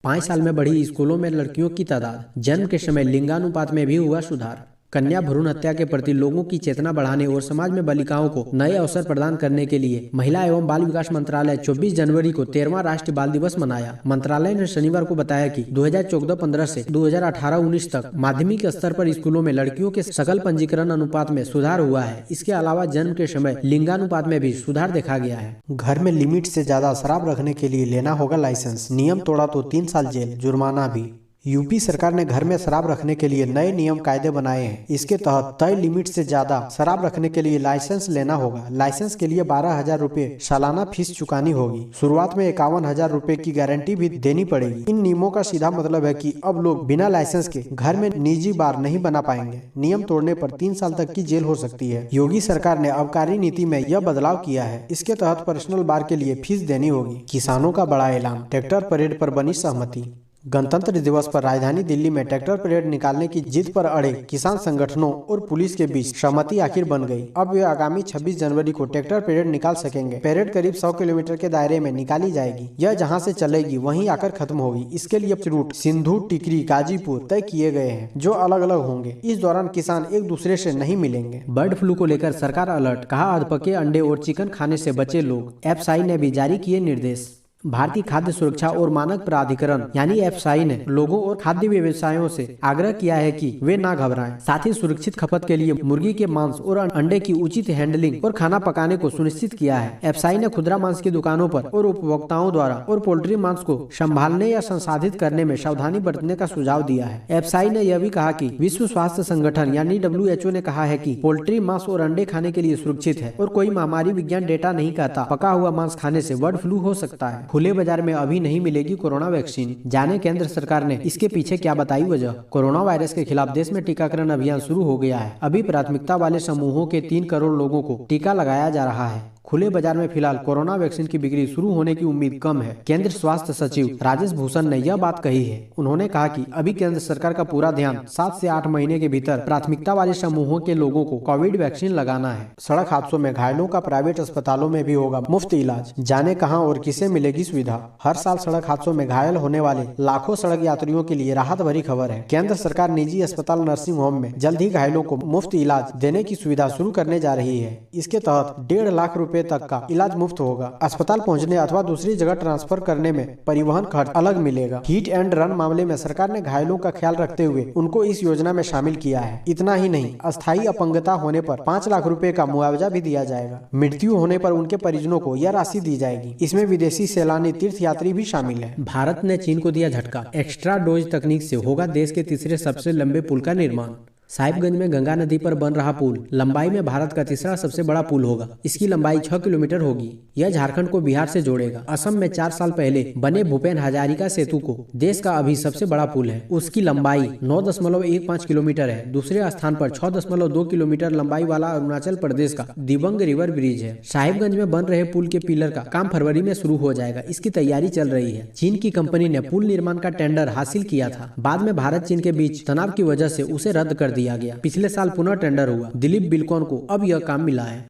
5 साल में बढ़ी स्कूलों में लड़कियों की तादाद। जन्म के समय लिंगानुपात में भी हुआ सुधार। कन्या भ्रूण हत्या के प्रति लोगों की चेतना बढ़ाने और समाज में बालिकाओं को नए अवसर प्रदान करने के लिए महिला एवं बाल विकास मंत्रालय 24 जनवरी को 13वां राष्ट्रीय बाल दिवस मनाया। मंत्रालय ने शनिवार को बताया कि 2014-15 से 2018-19 तक माध्यमिक स्तर पर स्कूलों में लड़कियों के सकल पंजीकरण अनुपात में सुधार हुआ है। इसके अलावा जन्म के समय लिंगानुपात में भी सुधार देखा गया है। घर में लिमिट से ज्यादा शराब रखने के लिए लेना होगा लाइसेंस। नियम तोड़ा तो 3 साल जेल, जुर्माना भी। यूपी सरकार ने घर में शराब रखने के लिए नए नियम कायदे बनाए हैं। इसके तहत तय लिमिट से ज्यादा शराब रखने के लिए लाइसेंस लेना होगा। लाइसेंस के लिए 12,000 रुपए सालाना फीस चुकानी होगी। शुरुआत में 51,000 रुपए की गारंटी भी देनी पड़ेगी। इन नियमों का सीधा मतलब है कि अब लोग बिना लाइसेंस के घर में निजी बार नहीं बना पाएंगे। नियम तोड़ने पर 3 साल तक की जेल हो सकती है। योगी सरकार ने आबकारी नीति में यह बदलाव किया है। इसके तहत पर्सनल बार के लिए फीस देनी होगी। किसानों का बड़ा ऐलान, ट्रैक्टर परेड पर बनी सहमति। गणतंत्र दिवस पर राजधानी दिल्ली में ट्रैक्टर परेड निकालने की जिद पर अड़े किसान संगठनों और पुलिस के बीच सहमति आखिर बन गई। अब वे आगामी 26 जनवरी को ट्रैक्टर परेड निकाल सकेंगे। परेड करीब 100 किलोमीटर के दायरे में निकाली जाएगी। यह जहां से चलेगी वहीं आकर खत्म होगी। इसके लिए रूट सिंधु, टिकरी, गाजीपुर तय किए गए हैं, जो अलग अलग होंगे। इस दौरान किसान एक दूसरे से नहीं मिलेंगे। बर्ड फ्लू को लेकर सरकार अलर्ट, कहा अधपके अंडे और चिकन खाने से बचे लोग। एफसीआई ने भी जारी किए निर्देश। भारतीय खाद्य सुरक्षा और मानक प्राधिकरण यानी एफसीआई ने लोगों और खाद्य व्यवसायों से आग्रह किया है कि वे ना घबराएं। साथ ही सुरक्षित खपत के लिए मुर्गी के मांस और अंडे की उचित हैंडलिंग और खाना पकाने को सुनिश्चित किया है। एफसीआई ने खुदरा मांस की दुकानों पर और उपभोक्ताओं द्वारा और पोल्ट्री मांस को संभालने या संसाधित करने में सावधानी बरतने का सुझाव दिया है। एफसीआई ने यह भी कहा कि विश्व स्वास्थ्य संगठन यानी WHO ने कहा है कि पोल्ट्री मांस और अंडे खाने के लिए सुरक्षित है और कोई महामारी विज्ञान डेटा नहीं कहता पका हुआ मांस खाने से बर्ड फ्लू हो सकता है। खुले बाजार में अभी नहीं मिलेगी कोरोना वैक्सीन, जाने केंद्र सरकार ने इसके पीछे क्या बताई वजह। कोरोना वायरस के खिलाफ देश में टीकाकरण अभियान शुरू हो गया है। अभी प्राथमिकता वाले समूहों के 3 करोड़ लोगों को टीका लगाया जा रहा है। खुले बाजार में फिलहाल कोरोना वैक्सीन की बिक्री शुरू होने की उम्मीद कम है। केंद्र स्वास्थ्य सचिव राजेश भूषण ने यह बात कही है। उन्होंने कहा कि अभी केंद्र सरकार का पूरा ध्यान 7 से 8 महीने के भीतर प्राथमिकता वाले समूहों के लोगों को कोविड वैक्सीन लगाना है। सड़क हादसों में घायलों का प्राइवेट अस्पतालों में भी होगा मुफ्त इलाज, जाने कहां और किसे मिलेगी सुविधा। हर साल सड़क हादसों में घायल होने वाले लाखों सड़क यात्रियों के लिए राहत भरी खबर है। केंद्र सरकार निजी अस्पताल, नर्सिंग होम में जल्द ही घायलों को मुफ्त इलाज देने की सुविधा शुरू करने जा रही है। इसके तहत 1.5 लाख रुपए तक का इलाज मुफ्त होगा। अस्पताल पहुंचने अथवा दूसरी जगह ट्रांसफर करने में परिवहन खर्च अलग मिलेगा। हिट एंड रन मामले में सरकार ने घायलों का ख्याल रखते हुए उनको इस योजना में शामिल किया है। इतना ही नहीं, अस्थायी अपंगता होने पर 5 लाख रुपए का मुआवजा भी दिया जाएगा। मृत्यु होने पर उनके परिजनों को यह राशि दी जाएगी। इसमें विदेशी सैलानी, तीर्थयात्री भी शामिल है। भारत ने चीन को दिया झटका, एक्स्ट्रा डोज तकनीक से होगा देश के तीसरे सबसे लंबे पुल का निर्माण। साहिबगंज में गंगा नदी पर बन रहा पुल लंबाई में भारत का तीसरा सबसे बड़ा पुल होगा। इसकी लंबाई 6 किलोमीटर होगी। यह झारखंड को बिहार से जोड़ेगा। असम में 4 साल पहले बने भूपेन हजारिका सेतु को देश का अभी सबसे बड़ा पुल है। उसकी लंबाई 9.15 किलोमीटर है। दूसरे स्थान पर 6.2 किलोमीटर लंबाई वाला अरुणाचल प्रदेश का दिबंग रिवर ब्रिज है। साहिबगंज में बन रहे पुल के पिलर का काम फरवरी में शुरू हो जाएगा। इसकी तैयारी चल रही है। चीन की कंपनी ने पुल निर्माण का टेंडर हासिल किया था। बाद में भारत चीन के बीच तनाव की वजह से उसे रद्द कर दिया गया। पिछले साल पुनः टेंडर हुआ। दिलीप बिल्कोन को अब यह काम मिला है।